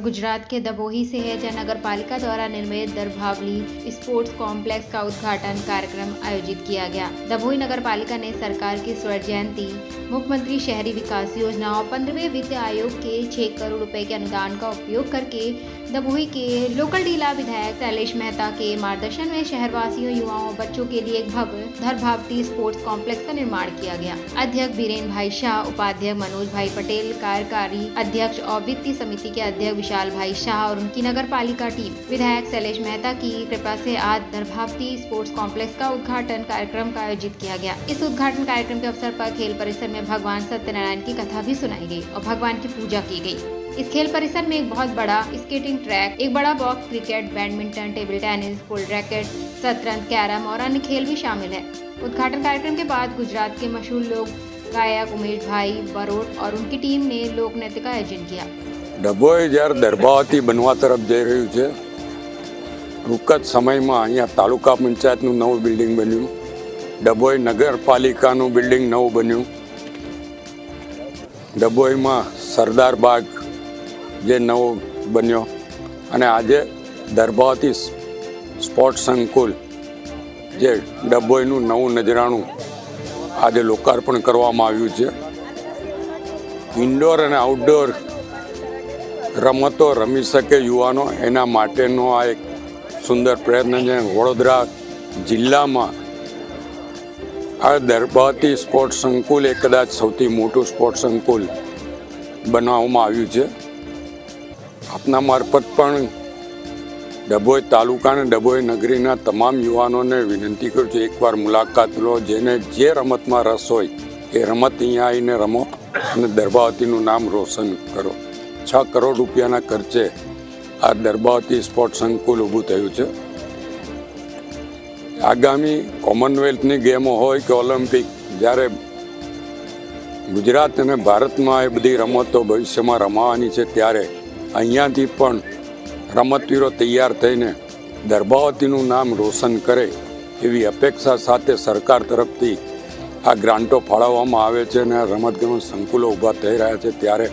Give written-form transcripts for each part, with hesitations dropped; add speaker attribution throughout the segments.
Speaker 1: गुजरात के दबोही से है, जहाँ नगर पालिका द्वारा निर्मित दरभावली स्पोर्ट्स कॉम्प्लेक्स का उद्घाटन कार्यक्रम आयोजित किया गया। दबोही नगर पालिका ने सरकार की स्वर्ण जयंती, मुख्यमंत्री शहरी विकास योजना और 15वें वित्त आयोग के 6 करोड़ रुपए के अनुदान का उपयोग करके दबोही के लोकल डीला विधायक शैलेश मेहता के मार्गदर्शन में शहरवासियों, युवाओं और बच्चों के लिए एक भव्य दरभावती स्पोर्ट्स कॉम्प्लेक्स का निर्माण किया गया। अध्यक्ष बीरेन भाई शाह, उपाध्यक्ष मनोज भाई पटेल, कार्यकारी अध्यक्ष और वित्तीय समिति के अध्यक्ष विशाल भाई शाह और उनकी नगर पालिका टीम विधायक शैलेश मेहता की कृपा से आज दरभावती स्पोर्ट्स कॉम्प्लेक्स का उद्घाटन कार्यक्रम का आयोजित किया गया। इस उद्घाटन कार्यक्रम के अवसर पर खेल परिसर में भगवान सत्यनारायण की कथा भी सुनाई गई और भगवान की पूजा की गई। इस खेल परिसर में एक बहुत बड़ा स्केटिंग ट्रैक, एक बड़ा box cricket, badminton, table tennis, full racket, शतरंज, कैरम और अन्य खेल भी शामिल है। उद्घाटन कार्यक्रम के बाद गुजरात के मशहूर लोक गायक उमेश भाई बरोट और उनकी टीम ने लोक नृत्य का आयोजन किया।
Speaker 2: ડભોઈ જ્યારે દરભાવતી બનવા તરફ જઈ રહ્યું છે, ટૂંક જ સમયમાં અહીંયા તાલુકા પંચાયતનું નવું બિલ્ડિંગ બન્યું, ડભોઈ નગરપાલિકાનું બિલ્ડિંગ નવું બન્યું, ડભોઈમાં સરદાર બાગ જે નવો બન્યો અને આજે દરભાવતી સ્પોર્ટ્સ સંકુલ જે ડભોઈનું નવું નજરાણું આજે લોકાર્પણ કરવામાં આવ્યું છે। ઇન્ડોર અને આઉટડોર રમતો રમી શકે યુવાનો, એના માટેનો આ એક સુંદર પ્રયત્ન છે। વડોદરા જિલ્લામાં આ દરભાવતી સ્પોર્ટ્સ સંકુલ એ કદાચ સૌથી મોટું સ્પોર્ટ્સ સંકુલ બનાવવામાં આવ્યું છે। આપના મારફત પણ ડભોઈ તાલુકા અને ડભોઈ નગરીના તમામ યુવાનોને વિનંતી કરું છું, એકવાર મુલાકાત લો। જેને જે રમતમાં રસ હોય એ રમત અહીંયા આવીને રમો અને દરભાવતીનું નામ રોશન કરો। 6 કરોડ રૂપિયાના ખર્ચે આ દરભાવતી સ્પોર્ટ્સ સંકુલ ઊભું થયું છે। આગામી કોમનવેલ્થની ગેમો હોય કે ઓલિમ્પિક, જ્યારે ગુજરાત અને ભારતમાં એ બધી રમતો ભવિષ્યમાં રમાવાની છે, ત્યારે અહીંયાથી પણ રમતવીરો તૈયાર થઈને દરભાવતીનું નામ રોશન કરે એવી અપેક્ષા સાથે સરકાર તરફથી આ ગ્રાન્ટો ફાળવવામાં આવે છે અને રમતગમત સંકુલો ઊભા થઈ રહ્યા છે। ત્યારે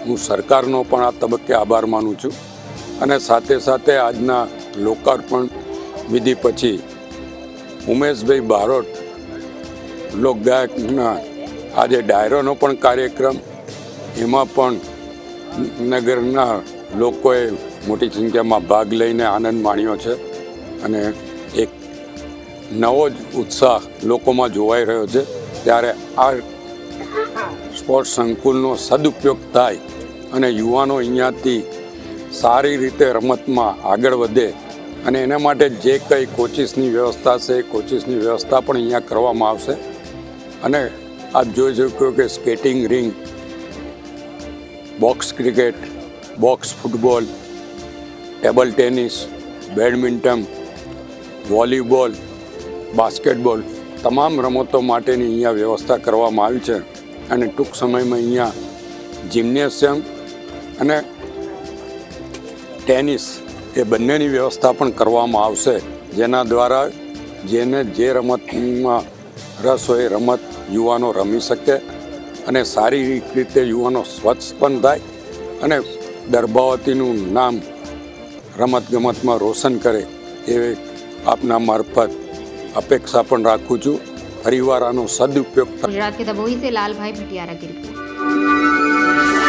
Speaker 2: હું સરકારનો પણ આ તબક્કે આભાર માનું છું અને સાથે સાથે આજના લોકાર્પણ વિધિ પછી ઉમેશભાઈ બારોટ લોકગાયકના આજે ડાયરોનો પણ કાર્યક્રમ, એમાં પણ નગરના લોકોએ મોટી સંખ્યામાં ભાગ લઈને આનંદ માણ્યો છે અને એક નવો જ ઉત્સાહ લોકોમાં જોવાઈ રહ્યો છે। ત્યારે આ સ્પોર્ટ્સ સંકુલનો સદુપયોગ થાય અને યુવાનો અહીંયાથી સારી રીતે રમતમાં આગળ વધે અને એના માટે જે કંઈ કોચિસની વ્યવસ્થા છે, કોચિસની વ્યવસ્થા પણ અહીંયા કરવામાં આવશે। અને આપ જોઈ શકો કે skating ring, box cricket, box football, table tennis, badminton, volleyball, basketball તમામ રમતો માટેની અહીંયા વ્યવસ્થા કરવામાં આવી છે અને ટૂંક સમયમાં અહીંયા જિમ્નેશિયમ અને ટેનિસ એ બંનેની વ્યવસ્થા પણ કરવામાં આવશે, જેના દ્વારા જેને જે રમતમાં રસ હોય રમત યુવાનો રમી શકે અને શારીરિક રીતે યુવાનો સ્વચ્છ પણ થાય અને દરભાવતીનું નામ રમતગમતમાં રોશન કરે એ આપના મારફત અપેક્ષા પણ રાખું છું। ફરીવાર આનો સદુપયોગ।
Speaker 1: गुजरात के दबोही से लाल भाई भटियारा की रिपोर्ट।